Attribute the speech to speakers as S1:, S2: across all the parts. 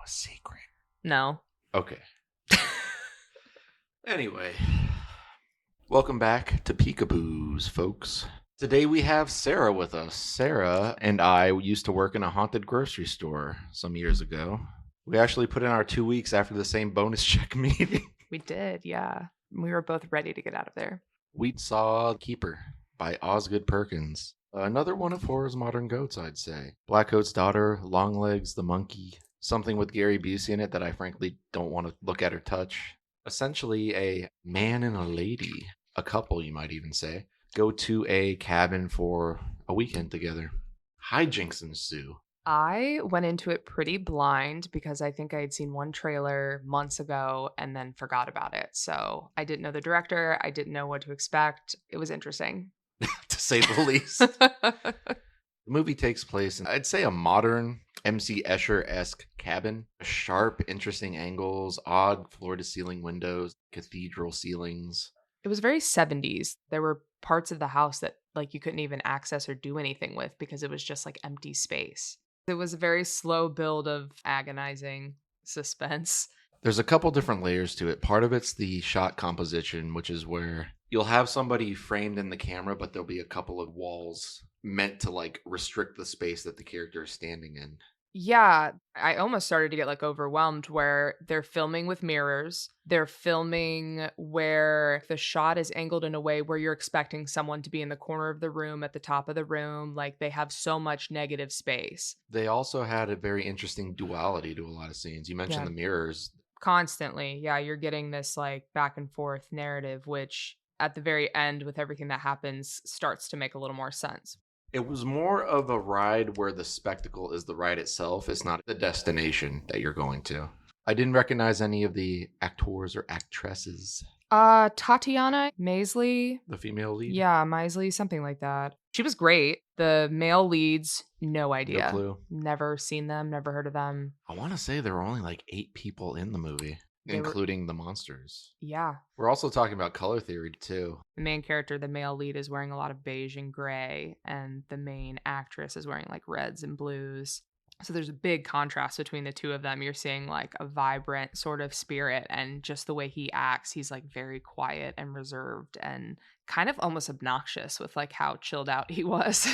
S1: a secret?
S2: No.
S1: Okay. Anyway, welcome back to PEEKABOOS, folks. Today we have Sarah with us. Sarah and I used to work in a haunted grocery store some years ago. We actually put in our 2 weeks after the same bonus check meeting.
S2: We did, yeah. We were both ready to get out of there.
S1: We saw Keeper by Osgood Perkins. Another one of horror's modern goats, I'd say. Blackcoat's Daughter, Longlegs, the Monkey, something with Gary Busey in it that I frankly don't want to look at or touch. Essentially, a man and a lady, a couple you might even say, go to a cabin for a weekend together. Hijinks ensue.
S2: I went into it pretty blind because I think I had seen one trailer months ago and then forgot about it. So I didn't know the director. I didn't know what to expect. It was interesting.
S1: To say the least. The movie takes place in, I'd say, a modern M.C. Escher-esque cabin. Sharp, interesting angles, odd floor-to-ceiling windows, cathedral ceilings.
S2: It was very 70s. There were parts of the house that like you couldn't even access or do anything with because it was just like empty space. It was a very slow build of agonizing suspense.
S1: There's a couple different layers to it. Part of it's the shot composition, which is where you'll have somebody framed in the camera, but there'll be a couple of walls meant to like restrict the space that the character is standing in.
S2: Yeah, I almost started to get like overwhelmed where they're filming with mirrors. They're filming where the shot is angled in a way where you're expecting someone to be in the corner of the room, at the top of the room. Like they have so much negative space.
S1: They also had a very interesting duality to a lot of scenes. You mentioned
S2: Yeah.
S1: the mirrors.
S2: Constantly. Yeah, you're getting this like back and forth narrative, which at the very end with everything that happens starts to make a little more sense.
S1: It was more of a ride where the spectacle is the ride itself. It's not the destination that you're going to. I didn't recognize any of the actors or actresses.
S2: Tatiana Maisley.
S1: The female lead?
S2: Yeah, Maisley, something like that. She was great. The male leads, no idea.
S1: No clue.
S2: Never seen them, never heard of them.
S1: I want to say there were only like 8 people in the movie, including the monsters.
S2: Yeah.
S1: We're also talking about color theory too.
S2: The main character, the male lead, is wearing a lot of beige and gray, and the main actress is wearing like reds and blues. So there's a big contrast between the two of them. You're seeing like a vibrant sort of spirit, and just the way he acts, he's like very quiet and reserved and kind of almost obnoxious with like how chilled out he was.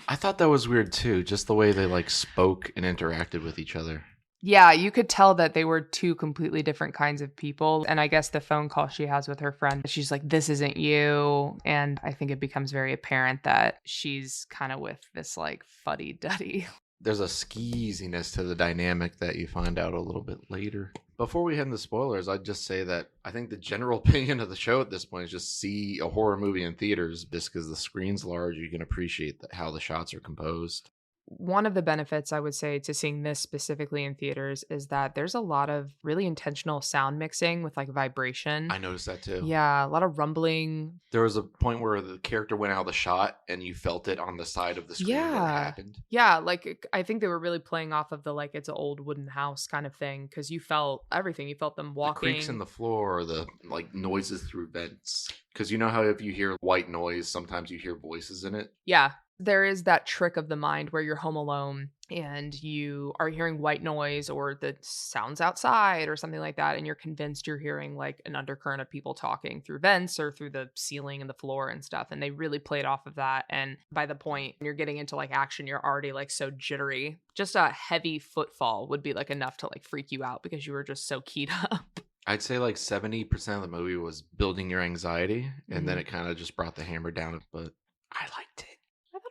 S1: I thought that was weird too, just the way they like spoke and interacted with each other.
S2: Yeah, you could tell that they were two completely different kinds of people. And I guess the phone call she has with her friend, she's like, this isn't you. And I think it becomes very apparent that she's kind of with this like fuddy-duddy.
S1: There's a skeeziness to the dynamic that you find out a little bit later. Before we head into spoilers, I'd just say that I think the general opinion of the show at this point is just see a horror movie in theaters. Just because the screen's large, you can appreciate how the shots are composed.
S2: One of the benefits I would say to seeing this specifically in theaters is that there's a lot of really intentional sound mixing with like vibration.
S1: I noticed that too.
S2: Yeah, a lot of rumbling.
S1: There was a point where the character went out of the shot and you felt it on the side of the screen when it happened.
S2: Yeah, like I think they were really playing off of the like it's an old wooden house kind of thing because you felt everything. You felt them walking.
S1: The creaks in the floor, the like noises through vents. Because you know how if you hear white noise, sometimes you hear voices in it?
S2: Yeah. There is that trick of the mind where you're home alone and you are hearing white noise or the sounds outside or something like that. And you're convinced you're hearing like an undercurrent of people talking through vents or through the ceiling and the floor and stuff. And they really played off of that. And by the point you're getting into like action, you're already like so jittery. Just a heavy footfall would be like enough to like freak you out because you were just so keyed up.
S1: I'd say like 70% of the movie was building your anxiety. And then it kind of just brought the hammer down. But I liked it.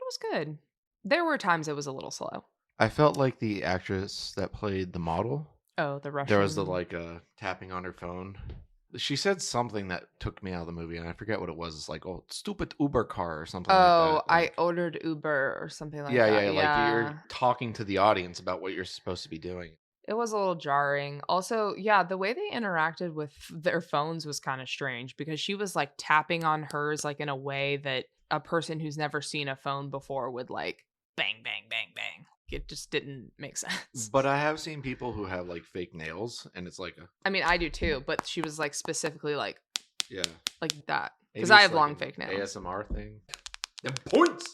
S2: Was good. There were times it was a little slow.
S1: I felt like the actress that played the model.
S2: Oh, the Russian.
S1: There was the like tapping on her phone. She said something that took me out of the movie, and I forget what it was. It's like, oh, stupid Uber car or something like that.
S2: Oh,
S1: Like,
S2: I ordered Uber or something like that.
S1: Yeah, like you're talking to the audience about what you're supposed to be doing.
S2: It was a little jarring. Also, yeah, the way they interacted with their phones was kind of strange because she was like tapping on hers like in a way that a person who's never seen a phone before would like bang, bang, bang, bang. It just didn't make sense.
S1: But I have seen people who have like fake nails and it's like
S2: I mean, I do too, but she was like specifically like like that. Because I have long fake nails.
S1: ASMR thing. Them points!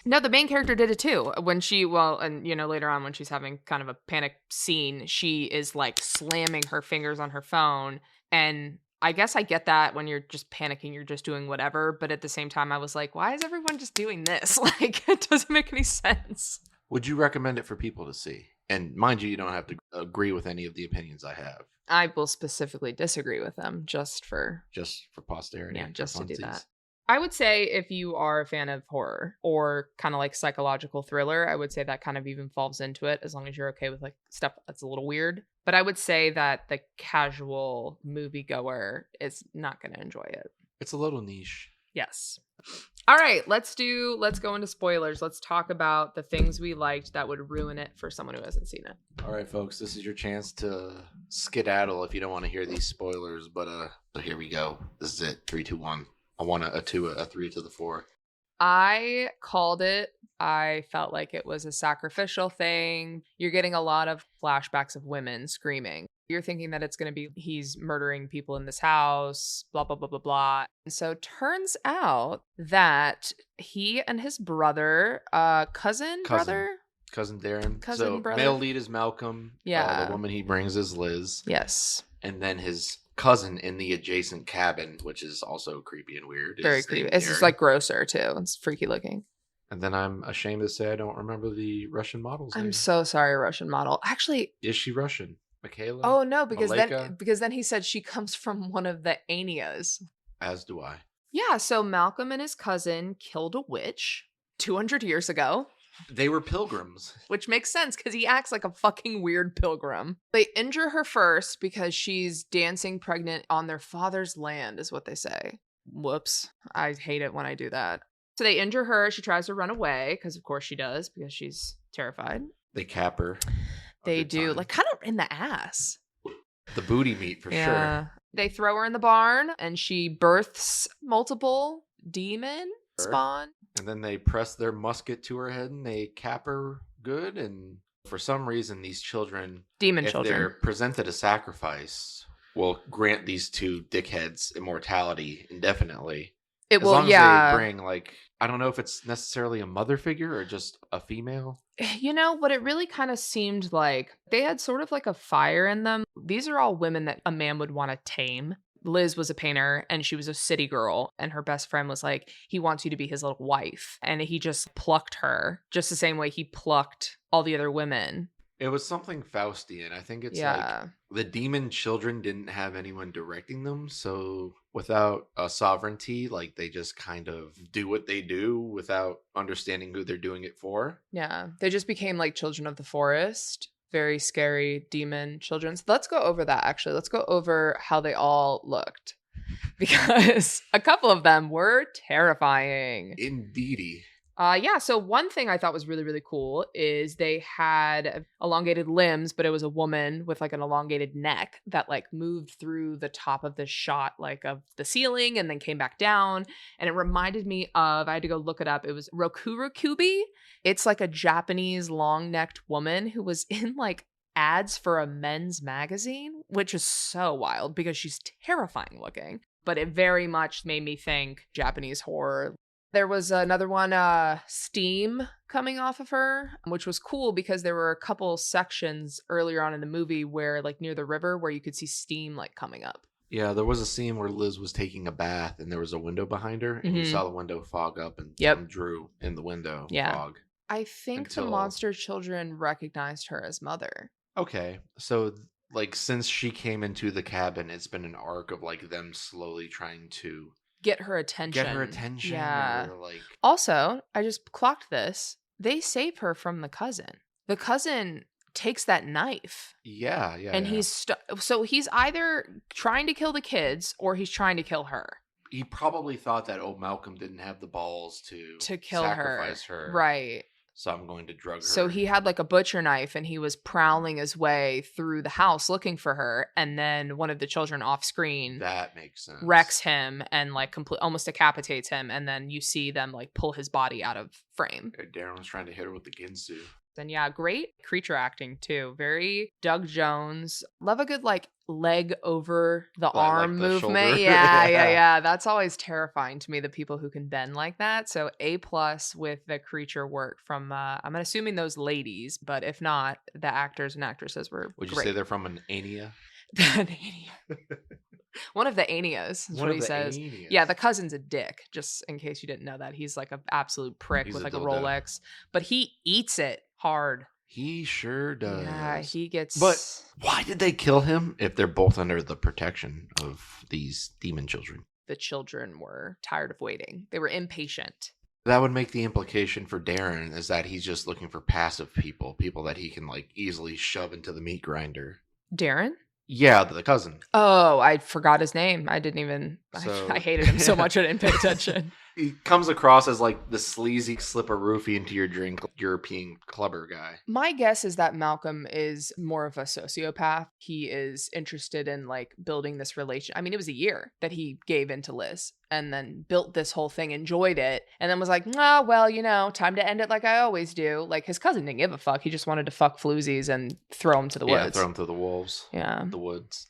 S2: No, the main character did it too. When she, and later on when she's having kind of a panic scene, she is like slamming her fingers on her phone. And I guess I get that when you're just panicking, you're just doing whatever. But at the same time, I was like, why is everyone just doing this? Like, it doesn't make any sense.
S1: Would you recommend it for people to see? And mind you don't have to agree with any of the opinions I have.
S2: I will specifically disagree with them just for
S1: posterity.
S2: Yeah, just to do
S1: funsies.
S2: that. I would say if you are a fan of horror or kind of like psychological thriller, I would say that kind of even falls into it as long as you're okay with like stuff that's a little weird. But I would say that the casual moviegoer is not going to enjoy it.
S1: It's a little niche.
S2: Yes. All right, let's go into spoilers. Let's talk about the things we liked that would ruin it for someone who hasn't seen it.
S1: All right, folks, this is your chance to skedaddle if you don't want to hear these spoilers, but here we go. This is it. 3, 2, 1. I want a 2, a 3 to the 4.
S2: I called it. I felt like it was a sacrificial thing. You're getting a lot of flashbacks of women screaming. You're thinking that it's going to be he's murdering people in this house, blah, blah, blah, blah, blah. And so turns out that he and his brother, cousin brother?
S1: Cousin Darren.
S2: Cousin brother.
S1: Male lead is Malcolm.
S2: Yeah.
S1: The woman he brings is Liz.
S2: Yes.
S1: And then his cousin in the adjacent cabin, which is also creepy and weird.
S2: Very creepy. It's just like grosser too. It's freaky looking.
S1: And then I'm ashamed to say I don't remember the Russian model's name.
S2: I'm so sorry, Russian model. Actually,
S1: is she Russian? Michaela?
S2: Oh no, because
S1: Maleka?
S2: then he said she comes from one of the Anias.
S1: As do I.
S2: Yeah, so Malcolm and his cousin killed a witch 200 years ago.
S1: They were pilgrims.
S2: Which makes sense because he acts like a fucking weird pilgrim. They injure her first because she's dancing pregnant on their father's land, is what they say. Whoops. I hate it when I do that. So they injure her. She tries to run away because, of course, she does because she's terrified.
S1: They cap her.
S2: They do. Like, kind of in the ass.
S1: The booty meat, for sure.
S2: They throw her in the barn and she births multiple demon spawn.
S1: And then they press their musket to her head and they cap her good. And for some reason, these children, if they're presented a sacrifice, will grant these two dickheads immortality indefinitely. As long as they bring, like, I don't know if it's necessarily a mother figure or just a female.
S2: You know, what it really kind of seemed like, they had sort of like a fire in them. These are all women that a man would want to tame. Liz was a painter and she was a city girl, and her best friend was like, he wants you to be his little wife. And he just plucked her just the same way he plucked all the other women.
S1: It was something Faustian. I think it's like the demon children didn't have anyone directing them. So without a sovereignty, like they just kind of do what they do without understanding who they're doing it for.
S2: Yeah. They just became like children of the forest. Very scary demon children. So let's go over that actually. Let's go over how they all looked. Because a couple of them were terrifying.
S1: Indeedy.
S2: So one thing I thought was really, really cool is they had elongated limbs, but it was a woman with like an elongated neck that like moved through the top of the shot, like of the ceiling, and then came back down. And it reminded me of, I had to go look it up. It was Rokurokubi. It's like a Japanese long-necked woman who was in like ads for a men's magazine, which is so wild because she's terrifying looking. But it very much made me think Japanese horror. There was another one, steam coming off of her, which was cool because there were a couple sections earlier on in the movie where like near the river where you could see steam like coming up.
S1: Yeah, there was a scene where Liz was taking a bath and there was a window behind her and you saw the window fog up and drew in the window fog.
S2: I think the monster children recognized her as mother.
S1: Okay, so like since she came into the cabin, it's been an arc of like them slowly trying to
S2: get her attention. Yeah.
S1: Or, like...
S2: Also, I just clocked this. They save her from the cousin. The cousin takes that knife.
S1: Yeah.
S2: And so he's either trying to kill the kids or he's trying to kill her.
S1: He probably thought that Malcolm didn't have the balls to
S2: kill
S1: sacrifice her.
S2: Right.
S1: So I'm going to drug her.
S2: So he had like a butcher knife and he was prowling his way through the house looking for her. And then one of the children off screen.
S1: That makes sense.
S2: Wrecks him and like almost decapitates him. And then you see them like pull his body out of frame.
S1: Darren was trying to hit her with the Ginsu.
S2: And yeah, great creature acting too. Very Doug Jones. Love a good like leg over the arm
S1: the
S2: movement.
S1: shoulder.
S2: Yeah. That's always terrifying to me, the people who can bend like that. So A+ with the creature work from I'm assuming those ladies, but if not, the actors and actresses were
S1: Would you
S2: great.
S1: say they're from an Ania?
S2: One of the Anias is what he says.
S1: Anias.
S2: Yeah, the cousin's a dick, just in case you didn't know that. He's like an absolute prick
S1: He's
S2: with
S1: a
S2: like a
S1: dildo.
S2: Rolex, but he eats it hard.
S1: He sure does.
S2: Yeah, he gets.
S1: But why did they kill him if they're both under the protection of these demon children?
S2: The children were tired of waiting. They were impatient.
S1: That would make the implication for Darren is that he's just looking for passive people that he can like easily shove into the meat grinder.
S2: Darren?
S1: Yeah, the cousin.
S2: Oh, I forgot his name. I didn't even.
S1: So,
S2: I hated him so much I didn't pay attention.
S1: He comes across as like the sleazy slip a roofie into your drink European clubber guy.
S2: My guess is that Malcolm is more of a sociopath. He is interested in like building this relation. I mean, it was a year that he gave into Liz and then built this whole thing, enjoyed it, and then was like, oh, well, you know, time to end it like I always do. Like his cousin didn't give a fuck. He just wanted to fuck floozies and throw him to the woods.
S1: Yeah, throw him to the wolves.
S2: Yeah.
S1: The woods.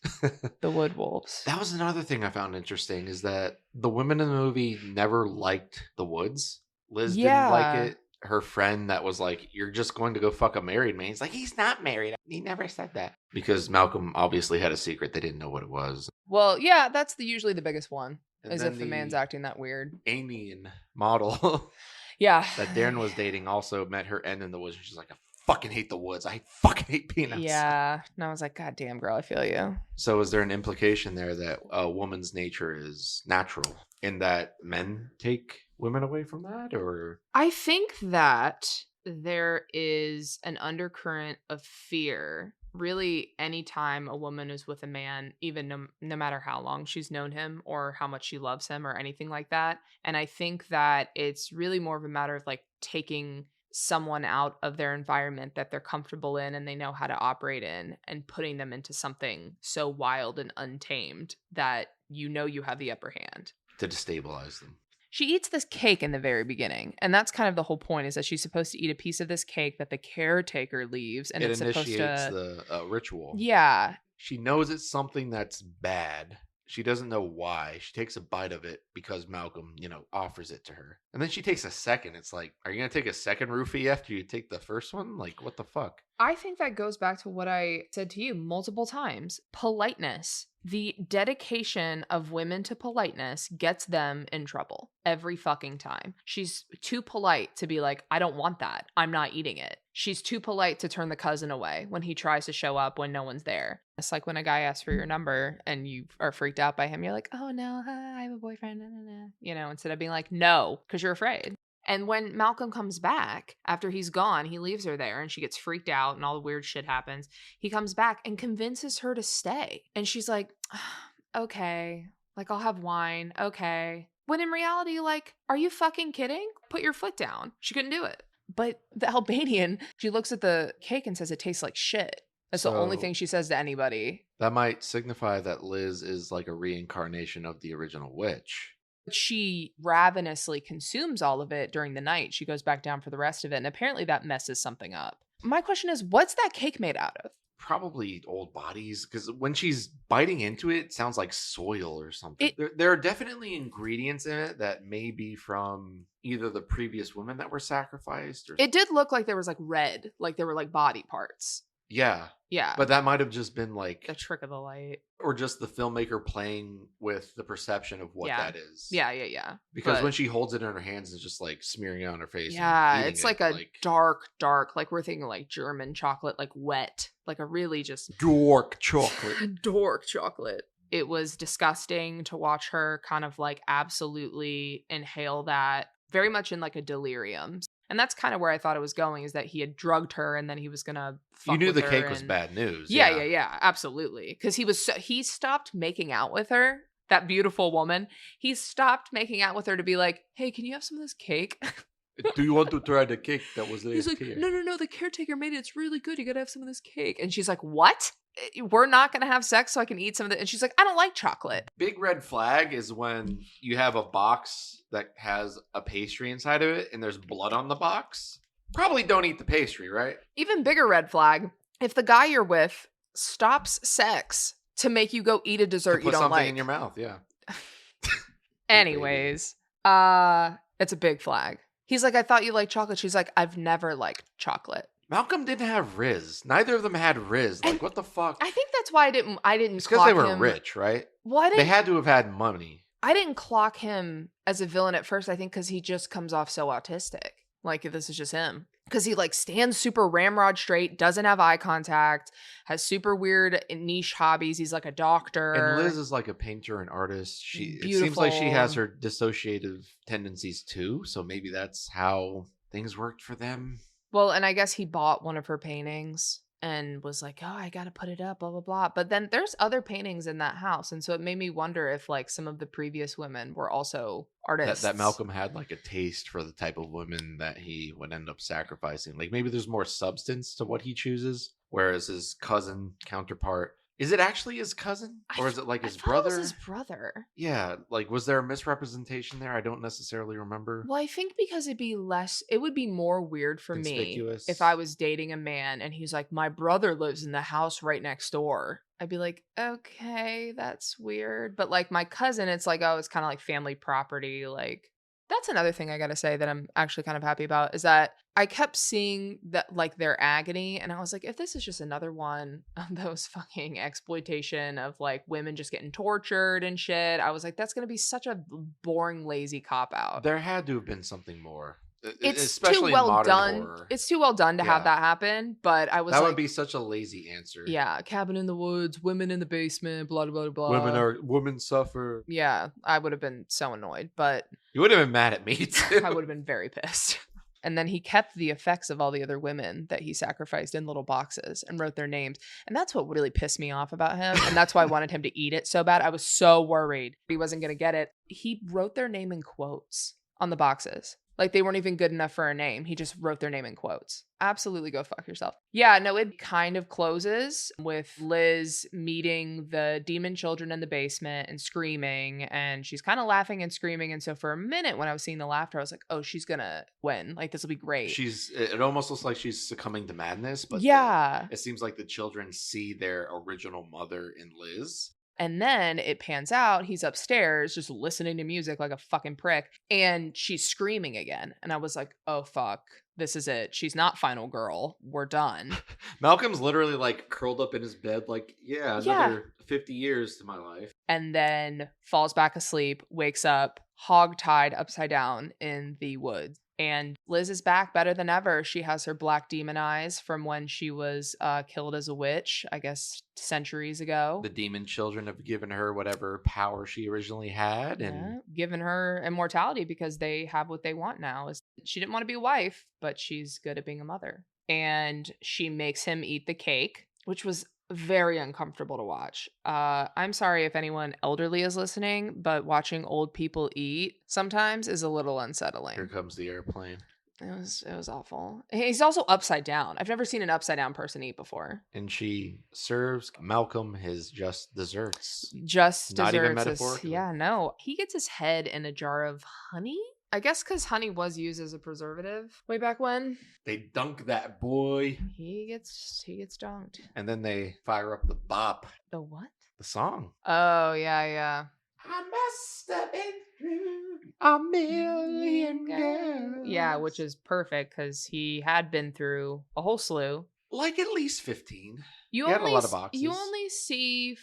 S2: The wood wolves.
S1: That was another thing I found interesting is that the women in the movie never liked the woods. Liz didn't like it. Her friend that was like, you're just going to go fuck a married man. He's like, he's not married. He never said that. Because Malcolm obviously had a secret. They didn't know what it was.
S2: Well, yeah, that's usually the biggest one.
S1: And
S2: is
S1: then
S2: if the man's acting that weird.
S1: Anian model
S2: Yeah.
S1: that Darren was dating also met her end in the woods. And she's like, I fucking hate the woods. I fucking hate peanuts.
S2: Yeah. And I was like, God damn, girl, I feel you.
S1: So is there an implication there that a woman's nature is natural in that men take women away from that? Or
S2: I think that there is an undercurrent of fear. Really, anytime a woman is with a man, even no matter how long she's known him or how much she loves him or anything like that. And I think that it's really more of a matter of like taking someone out of their environment that they're comfortable in and they know how to operate in and putting them into something so wild and untamed that you know you have the upper hand.
S1: To destabilize them.
S2: She eats this cake in the very beginning, and that's kind of the whole point, is that she's supposed to eat a piece of this cake that the caretaker leaves, and it's supposed to...
S1: It initiates the ritual.
S2: Yeah.
S1: She knows it's something that's bad. She doesn't know why. She takes a bite of it because Malcolm, offers it to her. And then she takes a second. It's like, are you going to take a second roofie after you take the first one? Like, what the fuck?
S2: I think that goes back to what I said to you multiple times. Politeness. The dedication of women to politeness gets them in trouble every fucking time. She's too polite to be like, I don't want that. I'm not eating it. She's too polite to turn the cousin away when he tries to show up when no one's there. It's like when a guy asks for your number and you are freaked out by him. You're like, oh no, I have a boyfriend. Instead of being like, no, because you're afraid. And when Malcolm comes back, after he's gone, he leaves her there and she gets freaked out and all the weird shit happens. He comes back and convinces her to stay. And she's like, okay, like I'll have wine. Okay. When in reality, like, are you fucking kidding? Put your foot down. She couldn't do it. But the Albanian, she looks at the cake and says it tastes like shit. That's the only thing she says to anybody. That
S1: might signify that Liz is like a reincarnation of the original witch.
S2: She ravenously consumes all of it during the night. She goes back down for the rest of it. And apparently that messes something up. My question is, what's that cake made out of?
S1: Probably old bodies, because when she's biting into it, it sounds like soil or something. There are definitely ingredients in it that may be from either the previous women that were sacrificed.
S2: It did look like there was like red, like there were like body parts.
S1: Yeah.
S2: Yeah.
S1: But that might have just been like
S2: the trick of the light.
S1: Or just the filmmaker playing with the perception of what that is.
S2: Yeah.
S1: Because when she holds it in her hands, it's just like smearing it on her face.
S2: Yeah, it's like a dark, like we're thinking like German chocolate, like wet. Like a really just...
S1: Dark chocolate.
S2: Dark chocolate. It was disgusting to watch her kind of like absolutely inhale that. Very much in like a delirium. And that's kind of where I thought it was going, is that he had drugged her and then he was going to fuck
S1: You knew
S2: with
S1: the
S2: her
S1: cake was bad news.
S2: Yeah, absolutely. Because he stopped making out with her, that beautiful woman. He stopped making out with her to be like, hey, can you have some of this cake?
S1: Do you want to try the cake that was there?
S2: He's like, no, the caretaker made it. It's really good. You got to have some of this cake. And she's like, what? We're not going to have sex so I can eat some of it. And she's like, I don't like chocolate.
S1: Big red flag is when you have a box that has a pastry inside of it and there's blood on the box. Probably don't eat the pastry, right?
S2: Even bigger red flag. If the guy you're with stops sex to make you go eat a
S1: To
S2: dessert
S1: put
S2: you don't
S1: something
S2: like.
S1: in your mouth, yeah.
S2: Anyways, it's a big flag. He's like, I thought you liked chocolate. She's like, I've never liked chocolate.
S1: Malcolm didn't have Riz. Neither of them had Riz. Like, what the fuck?
S2: I think that's why I didn't
S1: It's because they were rich, right?
S2: Well,
S1: They had to have had money.
S2: I didn't clock him as a villain at first, I think, because he just comes off so autistic. Like, this is just him. Because he, like, stands super ramrod straight, doesn't have eye contact, has super weird niche hobbies. He's like a doctor.
S1: And Liz is like a painter and artist. It
S2: Beautiful.
S1: seems like she has her dissociative tendencies too. So maybe that's how things worked for them.
S2: Well, and I guess he bought one of her paintings and was like, oh, I got to put it up, blah, blah, blah. But then there's other paintings in that house. And so it made me wonder if, like, some of the previous women were also artists.
S1: That Malcolm had, like, a taste for the type of women that he would end up sacrificing. Like, maybe there's more substance to what he chooses, whereas his cousin counterpart... Is it actually his cousin? Or is it like his brother?
S2: It was his brother.
S1: Yeah. Like, was there a misrepresentation there? I don't necessarily remember.
S2: Well, I think because it would be more weird for me
S1: Conspicuous.
S2: if I was dating a man and he's like, my brother lives in the house right next door. I'd be like, okay, that's weird. But like my cousin, it's like, oh, it's kind of like family property. Like, that's another thing I gotta say that I'm actually kind of happy about is that I kept seeing that, like, their agony, and I was like, if this is just another one of those fucking exploitation of like women just getting tortured and shit, I was like, that's gonna be such a boring, lazy cop out.
S1: There had to have been something more.
S2: It's
S1: Especially
S2: too well
S1: in modern
S2: done.
S1: horror.
S2: It's too well done to have that happen, but I was
S1: that
S2: like,
S1: would be such a lazy answer.
S2: yeah, cabin in the woods, women in the basement, blah blah blah.
S1: Women suffer.
S2: Yeah, I would have been so annoyed, but
S1: You would have been mad at me too.
S2: I would have been very pissed. And then he kept the effects of all the other women that he sacrificed in little boxes and wrote their names. And that's what really pissed me off about him. And that's why I wanted him to eat it so bad. I was so worried he wasn't going to get it. He wrote their name in quotes on the boxes. Like, they weren't even good enough for a name. He just wrote their name in quotes. Absolutely go fuck yourself. Yeah, no, it kind of closes with Liz meeting the demon children in the basement and screaming. And she's kind of laughing and screaming. And so for a minute when I was seeing the laughter, I was like, oh, she's going to win. Like, this will be great.
S1: It almost looks like she's succumbing to madness. But
S2: yeah,
S1: it seems like the children see their original mother in Liz.
S2: And then it pans out, he's upstairs just listening to music like a fucking prick, and she's screaming again. And I was like, oh, fuck, this is it. She's not final girl. We're done.
S1: Malcolm's literally like curled up in his bed like, yeah, another 50 years to my life.
S2: And then falls back asleep, wakes up, hog-tied upside down in the woods. And Liz is back better than ever. She has her black demon eyes from when she was killed as a witch, I guess, centuries ago.
S1: The demon children have given her whatever power she originally had. And
S2: given her immortality because they have what they want now. She didn't want to be a wife, but she's good at being a mother. And she makes him eat the cake, which was very uncomfortable to watch. I'm sorry if anyone elderly is listening, but watching old people eat sometimes is a little unsettling.
S1: Here comes the airplane.
S2: It was awful. He's also upside down. I've never seen an upside down person eat before.
S1: And she serves Malcolm his just desserts.
S2: Just
S1: Not
S2: desserts.
S1: even metaphorically.
S2: Yeah, no. He gets his head in a jar of honey. I guess because honey was used as a preservative way back when.
S1: They dunk that boy.
S2: He gets dunked.
S1: And then they fire up the bop.
S2: The what?
S1: The song.
S2: Oh, yeah.
S1: I must have been through a million girls.
S2: Yeah, which is perfect because he had been through a whole slew.
S1: Like at least 15.
S2: He
S1: had a lot of boxes.
S2: You only see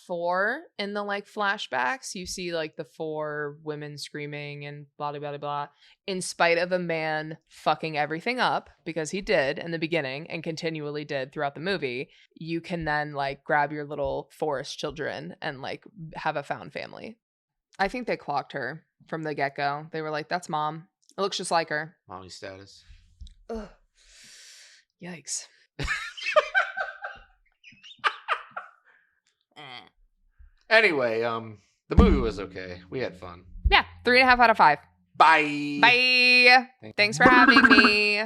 S2: 4 in the like flashbacks. You see like the 4 women screaming and blah, blah, blah, blah. In spite of a man fucking everything up, because he did in the beginning and continually did throughout the movie, you can then like grab your little forest children and like have a found family. I think they clocked her from the get-go. They were like, that's mom. It looks just like her.
S1: Mommy status.
S2: Ugh. Yikes.
S1: Anyway, the movie was okay. We had fun.
S2: Yeah, 3.5 out of 5.
S1: Bye.
S2: Bye. Thanks for having me.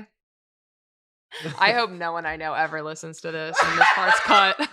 S2: I hope no one I know ever listens to this and this part's cut.